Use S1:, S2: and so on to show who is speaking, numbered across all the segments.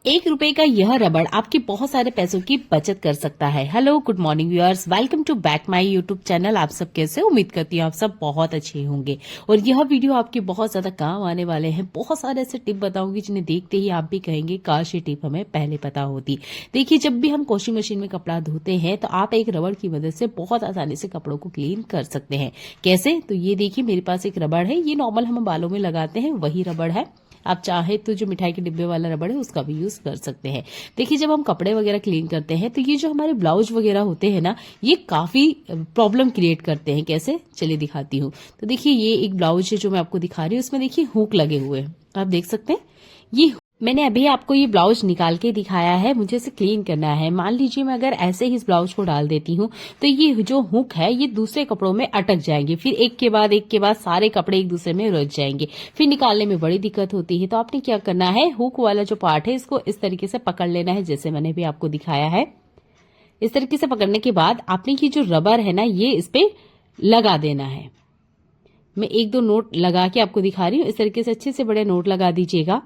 S1: 1 रुपए का यह रबड़ आपके बहुत सारे पैसों की बचत कर सकता है। Hello, good morning viewers, welcome to back my YouTube channel. आप सब कैसे? उम्मीद करती हूँ आप सब बहुत अच्छे होंगे और यह वीडियो आपके बहुत ज्यादा काम आने वाले हैं। बहुत सारे ऐसे टिप बताऊंगी जिन्हें देखते ही आप भी कहेंगे काश ये टिप हमें पहले पता होती। देखिए, जब भी हम वॉशिंग मशीन में कपड़ा धोते हैं तो आप एक रबड़ की मदद से बहुत आसानी से कपड़ों को क्लीन कर सकते हैं। कैसे? तो ये देखिए, मेरे पास एक रबड़ है। ये नॉर्मल हम बालों में लगाते हैं वही रबड़ है। आप चाहे तो जो मिठाई के डिब्बे वाला रबड़ है उसका भी यूज कर सकते हैं। देखिए, जब हम कपड़े वगैरह क्लीन करते हैं तो ये जो हमारे ब्लाउज वगैरह होते हैं ना, ये काफी प्रॉब्लम क्रिएट करते हैं। कैसे? चलिए दिखाती हूँ। तो देखिए, ये एक ब्लाउज है जो मैं आपको दिखा रही हूँ। इसमें देखिए हुक लगे हुए हैं, आप देख सकते हैं। ये मैंने अभी आपको ये ब्लाउज निकाल के दिखाया है, मुझे इसे क्लीन करना है। मान लीजिए मैं अगर ऐसे ही इस ब्लाउज को डाल देती हूँ तो ये जो हुक है ये दूसरे कपड़ों में अटक जाएंगे, फिर एक के बाद सारे कपड़े एक दूसरे में रुझ जाएंगे, फिर निकालने में बड़ी दिक्कत होती है। तो आपने क्या करना है, हुक वाला जो पार्ट है इसको इस तरीके से पकड़ लेना है, जैसे मैंने भी आपको दिखाया है। इस तरीके से पकड़ने के बाद आपने ये जो रबर है ना, ये इस पे लगा देना है। मैं 1-2 नोट लगा के आपको दिखा रही हूँ। इस तरीके से अच्छे से बड़े नोट लगा दीजिएगा।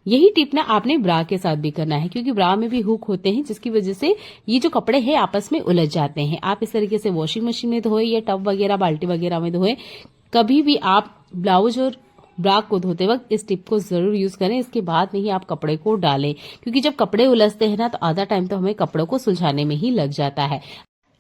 S1: यही टिप ना आपने ब्रा के साथ भी करना है, क्योंकि ब्रा में भी हुक होते हैं जिसकी वजह से ये जो कपड़े हैं आपस में उलझ जाते हैं। आप इस तरीके से वॉशिंग मशीन में धोए या टब वगैरह बाल्टी वगैरह में धोए, कभी भी आप ब्लाउज और ब्रा को धोते वक्त इस टिप को जरूर यूज करें। इसके बाद में ही आप कपड़े को डालें, क्योंकि जब कपड़े उलझते हैं ना तो आधा टाइम तो हमें कपड़ों को सुलझाने में ही लग जाता है।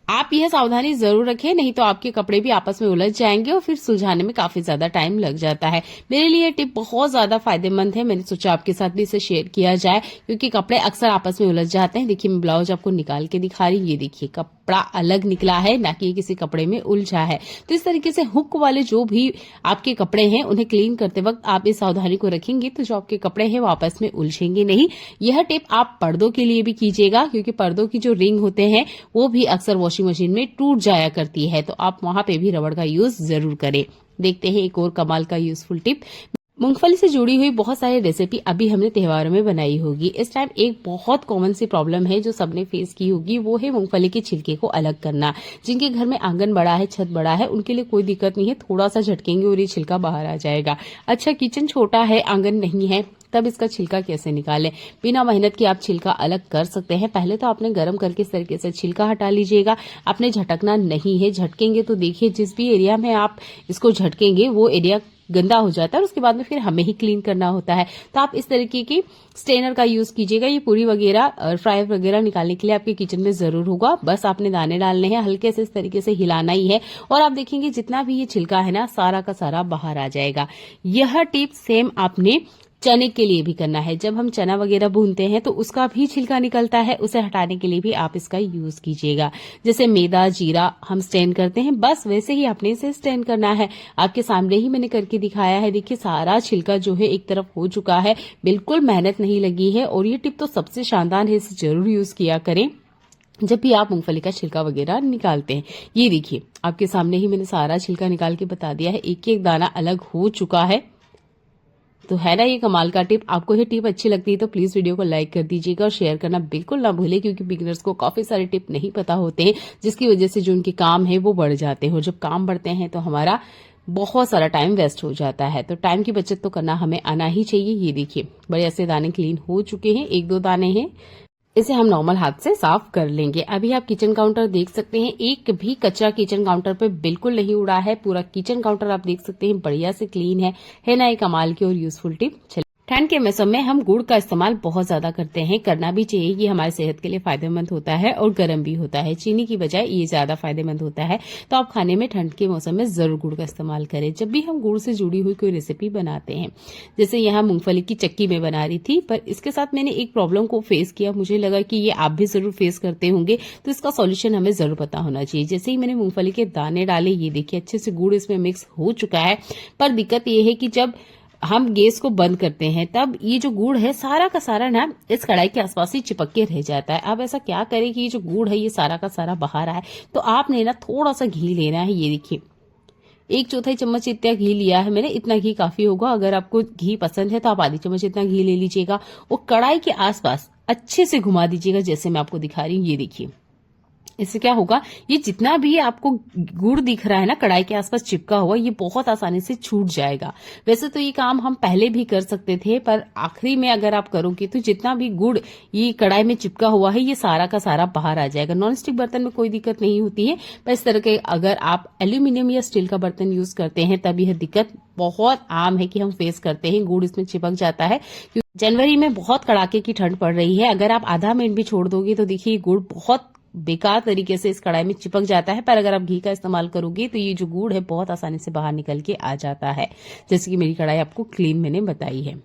S1: आप यह सावधानी जरूर रखें, नहीं तो आपके कपड़े भी आपस में उलझ जाएंगे और फिर सुलझाने में काफी ज्यादा टाइम लग जाता है। मेरे लिए टिप बहुत ज्यादा फायदेमंद है, मैंने सोचा आपके साथ भी इसे शेयर किया जाए, क्योंकि कपड़े अक्सर आपस में उलझ जाते हैं। देखिए, मैं ब्लाउज आपको निकाल के दिखा रही हूँ। ये देखिए, कपड़ा अलग निकला है, ना कि किसी कपड़े में उलझा है। तो इस तरीके से हुक वाले जो भी आपके कपड़े हैं उन्हें क्लीन करते वक्त आप इस सावधानी को रखेंगे तो जो आपके कपड़े हैं वो आपस में उलझेंगे नहीं। यह टिप आप पर्दों के लिए भी कीजिएगा, क्योंकि पर्दों की जो रिंग होते हैं वो भी अक्सर वॉशिंग मशीन में टूट जाया करती है, तो आप वहां पे भी रबड़ का यूज जरूर करें। देखते हैं एक और कमाल का यूजफुल टिप। मूंगफली से जुड़ी हुई बहुत सारी रेसिपी अभी हमने त्योहारों में बनाई होगी। इस टाइम एक बहुत कॉमन सी प्रॉब्लम है जो सबने फेस की होगी, वो है मूंगफली के छिलके को अलग करना। जिनके घर में आंगन बड़ा है, छत बड़ा है, उनके लिए कोई दिक्कत नहीं है, थोड़ा सा झटकेंगे और ये छिलका बाहर आ जाएगा। अच्छा, किचन छोटा है, आंगन नहीं है, तब इसका छिलका कैसे निकालें? बिना मेहनत के आप छिलका अलग कर सकते हैं। पहले तो आपने गर्म करके इस तरीके से छिलका हटा लीजिएगा। आपने झटकना नहीं है, झटकेंगे तो देखिए जिस भी एरिया में आप इसको झटकेंगे वो एरिया गंदा हो जाता है और उसके बाद में फिर हमें ही क्लीन करना होता है। तो आप इस तरीके की स्ट्रेनर का यूज कीजिएगा। ये पूरी वगैरह फ्राई वगैरह निकालने के लिए आपके किचन में जरूर होगा। बस आपने दाने डालने हैं, हल्के से इस तरीके से हिलाना ही है और आप देखेंगे जितना भी ये छिलका है ना, सारा का सारा बाहर आ जाएगा। यह टिप सेम आपने चने के लिए भी करना है। जब हम चना वगैरह भूनते हैं तो उसका भी छिलका निकलता है, उसे हटाने के लिए भी आप इसका यूज कीजिएगा। जैसे मैदा, जीरा हम स्टेन करते हैं, बस वैसे ही आपने इसे स्टेन करना है। आपके सामने ही मैंने करके दिखाया है। देखिए, सारा छिलका जो है एक तरफ हो चुका है, बिल्कुल मेहनत नहीं लगी है। और ये टिप तो सबसे शानदार है, इसे जरूर यूज किया करें जब भी आप मूंगफली का छिलका वगैरह निकालते हैं। ये देखिए, आपके सामने ही मैंने सारा छिलका निकाल के बता दिया है, एक एक दाना अलग हो चुका है। तो है ना ये कमाल का टिप। आपको ये टिप अच्छी लगती है तो प्लीज वीडियो को लाइक कर दीजिएगा और शेयर करना बिल्कुल ना भूलें, क्योंकि बिगिनर्स को काफी सारे टिप नहीं पता होते हैं, जिसकी वजह से जो उनके काम है वो बढ़ जाते हैं। और जब काम बढ़ते हैं तो हमारा बहुत सारा टाइम वेस्ट हो जाता है। तो टाइम की बचत तो करना हमें आना ही चाहिए। ये देखिए, बड़े ऐसे दाने क्लीन हो चुके हैं, 1-2 दाने हैं, इसे हम नॉर्मल हाथ से साफ कर लेंगे। अभी आप किचन काउंटर देख सकते हैं, एक भी कचरा किचन काउंटर पे बिल्कुल नहीं उड़ा है। पूरा किचन काउंटर आप देख सकते हैं बढ़िया से क्लीन है ना? एक कमाल की और यूजफुल टिप। ठंड के मौसम में हम गुड़ का इस्तेमाल बहुत ज्यादा करते हैं, करना भी चाहिए। ये हमारी सेहत के लिए फायदेमंद होता है और गर्म भी होता है। चीनी की बजाय ये ज्यादा फायदेमंद होता है। तो आप खाने में ठंड के मौसम में जरूर गुड़ का इस्तेमाल करें। जब भी हम गुड़ से जुड़ी हुई कोई रेसिपी बनाते हैं, जैसे यहाँ मूंगफली की चक्की में बना रही थी, पर इसके साथ मैंने एक प्रॉब्लम को फेस किया। मुझे लगा कि ये आप भी जरूर फेस करते होंगे, तो इसका सॉल्यूशन हमें जरूर पता होना चाहिए। जैसे ही मैंने मूंगफली के दाने डाले, ये देखिए अच्छे से गुड़ इसमें मिक्स हो चुका है। पर दिक्कत ये है कि जब हम गैस को बंद करते हैं तब ये जो गुड़ है सारा का सारा ना इस कढ़ाई के आसपास ही चिपक के रह जाता है। अब ऐसा क्या करें कि ये जो गुड़ है ये सारा का सारा बाहर आए? तो आपने ना थोड़ा सा घी लेना है। ये देखिए, 1/4 चम्मच इतना घी लिया है मैंने। इतना घी काफी होगा। अगर आपको घी पसंद है तो आप आधी चम्मच इतना घी ले लीजिएगा और कढ़ाई के आसपास अच्छे से घुमा दीजिएगा, जैसे मैं आपको दिखा रही हूँ। ये देखिए, इससे क्या होगा, ये जितना भी आपको गुड़ दिख रहा है ना कढ़ाई के आसपास चिपका हुआ, ये बहुत आसानी से छूट जाएगा। वैसे तो ये काम हम पहले भी कर सकते थे, पर आखिरी में अगर आप करोगे तो जितना भी गुड़ ये कढ़ाई में चिपका हुआ है, ये सारा का सारा बाहर आ जाएगा। नॉन स्टिक बर्तन में कोई दिक्कत नहीं होती है, पर इस तरह के अगर आप एल्यूमिनियम या स्टील का बर्तन यूज करते हैं तब यह दिक्कत बहुत आम है कि हम फेस करते हैं, गुड़ इसमें चिपक जाता है। जनवरी में बहुत कड़ाके की ठंड पड़ रही है, अगर आप आधा मिनट भी छोड़ दोगे तो देखिए गुड़ बहुत बेकार तरीके से इस कढ़ाई में चिपक जाता है। पर अगर आप घी का इस्तेमाल करोगे तो ये जो गुड़ है बहुत आसानी से बाहर निकल के आ जाता है। जैसे कि मेरी कढ़ाई आपको क्लीन मैंने बताई है।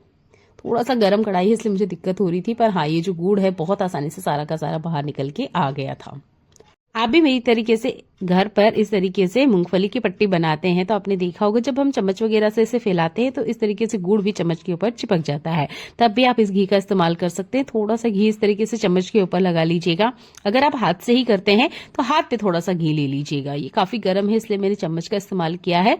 S1: थोड़ा सा गर्म कढ़ाई है इसलिए मुझे दिक्कत हो रही थी, पर हाँ, ये जो गुड़ है बहुत आसानी से सारा का सारा बाहर निकल के आ गया था। आप भी मेरी तरीके से घर पर इस तरीके से मूंगफली की पट्टी बनाते हैं तो आपने देखा होगा, जब हम चम्मच वगैरह से इसे फैलाते हैं तो इस तरीके से गुड़ भी चम्मच के ऊपर चिपक जाता है। तब भी आप इस घी का इस्तेमाल कर सकते हैं। थोड़ा सा घी इस तरीके से चम्मच के ऊपर लगा लीजिएगा। अगर आप हाथ से ही करते हैं तो हाथ पे थोड़ा सा घी ले लीजिएगा। ये काफी गर्म है इसलिए मैंने चम्मच का इस्तेमाल किया है।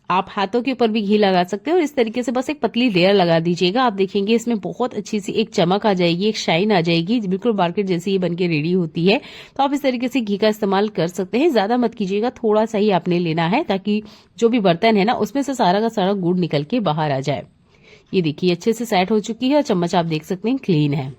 S1: आप हाथों के ऊपर भी घी लगा सकते हैं और इस तरीके से बस एक पतली लेयर लगा दीजिएगा। आप देखेंगे इसमें बहुत अच्छी सी एक चमक आ जाएगी, एक शाइन आ जाएगी, बिल्कुल मार्केट जैसी ये बनके रेडी होती है। तो आप इस तरीके से घी का इस्तेमाल कर सकते हैं। ज्यादा मत कीजिएगा, थोड़ा सा ही आपने लेना है ताकि जो भी बर्तन है ना उसमें से सारा का सारा गुड़ निकल के बाहर आ जाए। ये देखिए अच्छे से सेट हो चुकी है और चम्मच आप देख सकते हैं क्लीन है।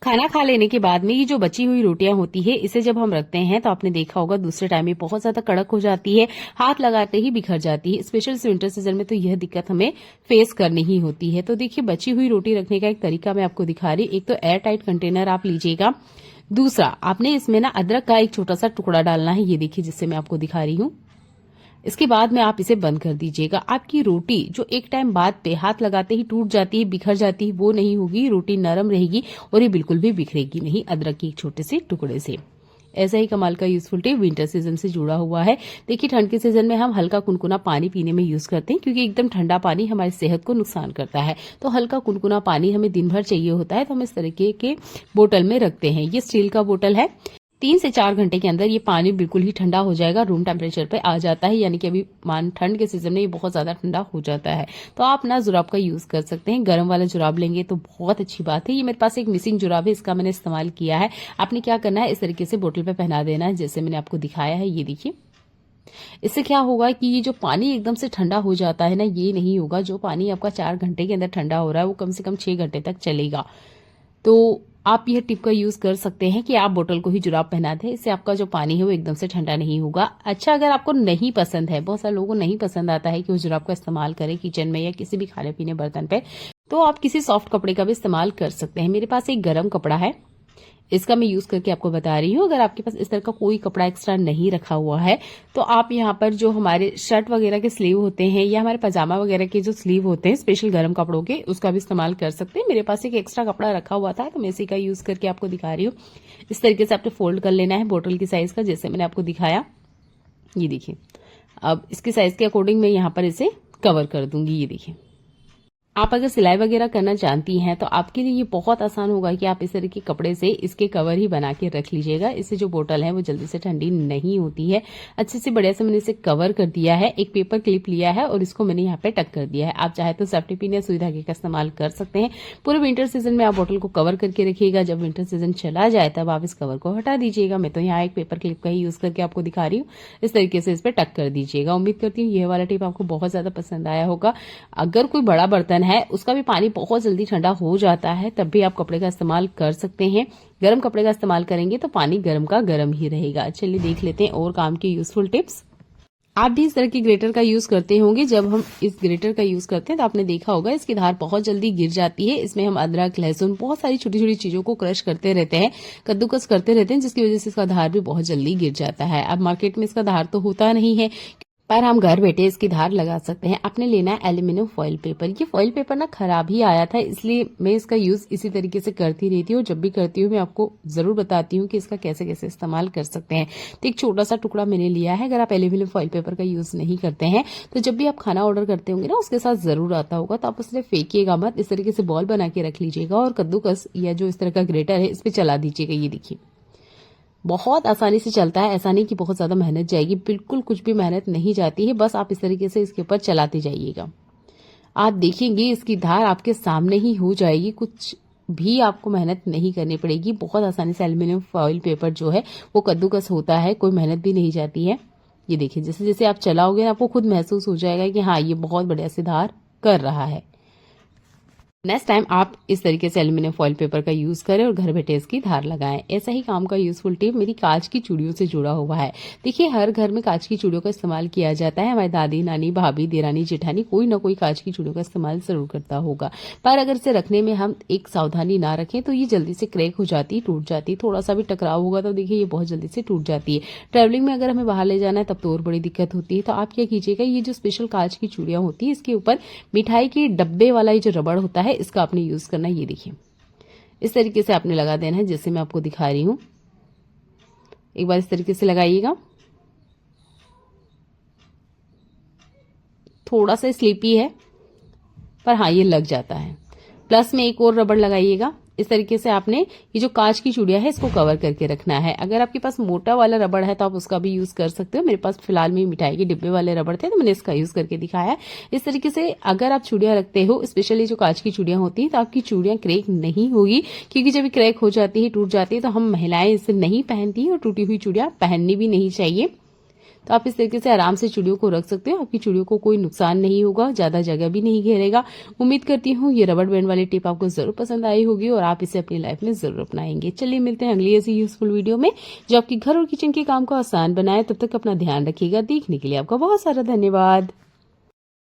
S1: खाना खा लेने के बाद में ये जो बची हुई रोटियां होती है, इसे जब हम रखते हैं तो आपने देखा होगा दूसरे टाइम में बहुत ज्यादा कड़क हो जाती है, हाथ लगाते ही बिखर जाती है। स्पेशल विंटर सीजन में तो यह दिक्कत हमें फेस करनी ही होती है। तो देखिए बची हुई रोटी रखने का एक तरीका मैं आपको दिखा रही हूँ। एक तो एयर टाइट कंटेनर आप लीजिएगा। दूसरा, आपने इसमें ना अदरक का एक छोटा सा टुकड़ा डालना है। ये देखिए जिससे मैं आपको दिखा रही हूँ। इसके बाद में आप इसे बंद कर दीजिएगा। आपकी रोटी जो एक टाइम बाद पे हाथ लगाते ही टूट जाती है, बिखर जाती है, वो नहीं होगी। रोटी नरम रहेगी और ये बिल्कुल भी बिखरेगी नहीं अदरक के एक छोटे से टुकड़े से। ऐसा ही कमाल का यूजफुल टिप विंटर सीजन से जुड़ा हुआ है। देखिए ठंड के सीजन में हम हल्का कुनकुना पानी पीने में यूज करते हैं, क्योंकि एकदम ठंडा पानी हमारी सेहत को नुकसान करता है। तो हल्का कुनकुना पानी हमें दिन भर चाहिए होता है, तो हम इस तरीके के बोतल में रखते हैं। ये स्टील का बोतल है। 3 से 4 घंटे के अंदर ये पानी बिल्कुल ही ठंडा हो जाएगा, रूम टेम्परेचर पे आ जाता है। यानी कि अभी ठंड के सीजन में ये बहुत ज्यादा ठंडा हो जाता है। तो आप ना जुराब का यूज कर सकते हैं। गर्म वाला जुराब लेंगे तो बहुत अच्छी बात है। ये मेरे पास एक मिसिंग जुराब है, इसका मैंने इस्तेमाल किया है। आपने क्या करना है, इस तरीके से बोतल पे पहना देना है जैसे मैंने आपको दिखाया है। ये देखिए, इससे क्या होगा कि ये जो पानी एकदम से ठंडा हो जाता है ना, ये नहीं होगा। जो पानी आपका 4 घंटे के अंदर ठंडा हो रहा है वो कम से कम 6 घंटे तक चलेगा। तो आप यह टिप का यूज कर सकते हैं कि आप बोतल को ही जुराब पहना दें। इससे आपका जो पानी है वो एकदम से ठंडा नहीं होगा। अच्छा, अगर आपको नहीं पसंद है, बहुत सारे लोगों को नहीं पसंद आता है कि वो जुराब का इस्तेमाल करें किचन में या किसी भी खाने पीने बर्तन पे, तो आप किसी सॉफ्ट कपड़े का भी इस्तेमाल कर सकते हैं। मेरे पास एक गर्म कपड़ा है, इसका मैं यूज करके आपको बता रही हूँ। अगर आपके पास इस तरह का कोई कपड़ा एक्स्ट्रा नहीं रखा हुआ है तो आप यहाँ पर जो हमारे शर्ट वगैरह के स्लीव होते हैं या हमारे पजामा वगैरह के जो स्लीव होते हैं स्पेशल गर्म कपड़ों के, उसका भी इस्तेमाल कर सकते हैं। मेरे पास एक एक्स्ट्रा कपड़ा रखा हुआ था तो मैं इसी का यूज करके आपको दिखा रही हूँ। इस तरीके से आपने फोल्ड कर लेना है बोतल की साइज का, जैसे मैंने आपको दिखाया। ये देखिए, अब इसकी साइज के अकॉर्डिंग मैं यहाँ पर इसे कवर कर दूंगी। ये देखिए, आप अगर सिलाई वगैरह करना जानती हैं तो आपके लिए ये बहुत आसान होगा कि आप इस तरह के कपड़े से इसके कवर ही बना के रख लीजिएगा। इससे जो बोतल है वो जल्दी से ठंडी नहीं होती है। अच्छे से बढ़िया से मैंने इसे कवर कर दिया है। एक पेपर क्लिप लिया है और इसको मैंने यहाँ पे टक कर दिया है। आप चाहे तो सेफ्टी पिन या सुई धागे का इस्तेमाल कर सकते हैं। पूरे विंटर सीजन में आप बोतल को कवर करके रखिएगा। जब विंटर सीजन चला जाए तब आप इस कवर को हटा दीजिएगा। मैं तो यहाँ एक पेपर क्लिप का ही यूज करके आपको दिखा रही हूँ। इस तरीके से इस पर टक कर दीजिएगा। उम्मीद करती हूँ ये वाला टिप आपको बहुत ज्यादा पसंद आया होगा। अगर कोई बड़ा बर्तन है उसका भी पानी बहुत जल्दी ठंडा हो जाता है, तब भी आप कपड़े का इस्तेमाल कर सकते हैं। गर्म कपड़े का इस्तेमाल करेंगे तो पानी गर्म का गर्म ही रहेगा। चलिए देख लेते हैं और काम के यूजफुल टिप्स। आप भी इस तरह की ग्रेटर का यूज करते होंगे। जब हम इस ग्रेटर का यूज करते हैं तो आपने देखा होगा इसकी धार बहुत जल्दी गिर जाती है। इसमें हम अदरक, लहसुन, बहुत सारी छोटी छोटी चीजों को क्रश करते रहते हैं, कद्दूकस करते रहते हैं, जिसकी वजह से इसका धार भी बहुत जल्दी गिर जाता है। अब मार्केट में इसका धार तो होता नहीं है, पर हम घर बैठे इसकी धार लगा सकते हैं। आपने लेना है एल्यूमिनियम फॉइल पेपर। ये फॉइल पेपर ना खराब ही आया था, इसलिए मैं इसका यूज इसी तरीके से करती रहती हूँ। जब भी करती हूँ मैं आपको जरूर बताती हूँ कि इसका कैसे कैसे इस्तेमाल कर सकते हैं। तो एक छोटा सा टुकड़ा मैंने लिया है। अगर आप एल्यूमिनियम फॉइल पेपर का यूज नहीं करते हैं तो जब भी आप खाना ऑर्डर करते होंगे ना उसके साथ जरूर आता होगा, तो आप उसे फेंकिएगा मत। इस तरीके से बॉल बना के रख लीजिएगा और कद्दूकस या जो इस तरह का ग्रेटर है इस पे चला दीजिएगा। ये देखिए, बहुत आसानी से चलता है। ऐसा नहीं कि बहुत ज्यादा मेहनत जाएगी, बिल्कुल कुछ भी मेहनत नहीं जाती है। बस आप इस तरीके से इसके ऊपर चलाते जाइएगा। आप देखेंगे इसकी धार आपके सामने ही हो जाएगी। कुछ भी आपको मेहनत नहीं करनी पड़ेगी। बहुत आसानी से एल्युमिनियम फॉइल पेपर जो है वो कद्दूकस होता है, कोई मेहनत भी नहीं जाती है। ये देखिए, जैसे जैसे आप चलाओगे ना आपको खुद महसूस हो जाएगा कि हाँ ये बहुत बढ़िया से धार कर रहा है। नेक्स्ट टाइम आप इस तरीके से एल्युमिनियम फॉइल पेपर का यूज करें और घर बैठे इसकी धार लगाएं। ऐसा ही काम का यूजफुल टिप मेरी कांच की चूड़ियों से जुड़ा हुआ है। देखिए, हर घर में कांच की चूड़ियों का इस्तेमाल किया जाता है। हमारी दादी, नानी, भाभी, देरानी, जेठानी कोई ना कोई कांच की चूड़ियों का इस्तेमाल जरूर करता होगा। पर अगर इसे रखने में हम एक सावधानी ना रखें तो ये जल्दी से क्रैक हो जाती है, टूट जाती है। थोड़ा सा भी टकराव होगा तो देखिए ये बहुत जल्दी से टूट जाती है। ट्रेवलिंग में अगर हमें बाहर ले जाना है तब तो और बड़ी दिक्कत होती है। तो आप क्या कीजिएगा, ये जो स्पेशल कांच की चूड़ियां होती है इसके ऊपर मिठाई के डब्बे वाला ये जो रबड़ होता है इसका आपने यूज करना। ये देखिए, इस तरीके से आपने लगा देना है जैसे मैं आपको दिखा रही हूं। एक बार इस तरीके से लगाइएगा। थोड़ा सा स्लीपी है पर हाँ ये लग जाता है। प्लस में एक और रबड़ लगाइएगा। इस तरीके से आपने ये जो कांच की चूड़ियां है इसको कवर करके रखना है। अगर आपके पास मोटा वाला रबड़ है तो आप उसका भी यूज कर सकते हो। मेरे पास फिलहाल में मिठाई के डिब्बे वाले रबड़ थे तो मैंने इसका यूज करके दिखाया है। इस तरीके से अगर आप चूड़ियां रखते हो, स्पेशली जो कांच की चूड़ियां होती है, तो आपकी चूड़ियां क्रैक नहीं होगी। क्योंकि जब क्रैक हो जाती है, टूट जाती है, तो हम महिलाएं इसे नहीं पहनती और टूटी हुई चूड़ियां पहननी भी नहीं चाहिए। तो आप इस तरीके से आराम से चूड़ियों को रख सकते हो। आपकी चूड़ियों को कोई नुकसान नहीं होगा, ज्यादा जगह भी नहीं घेरेगा। उम्मीद करती हूँ ये रबड़ बैंड वाली टिप आपको जरूर पसंद आई होगी और आप इसे अपनी लाइफ में जरूर अपनाएंगे। चलिए मिलते हैं अगली ऐसी यूजफुल वीडियो में जो आपके घर और किचन के काम को आसान बनाए। तब तक अपना ध्यान रखिएगा। देखने के लिए आपका बहुत सारा धन्यवाद।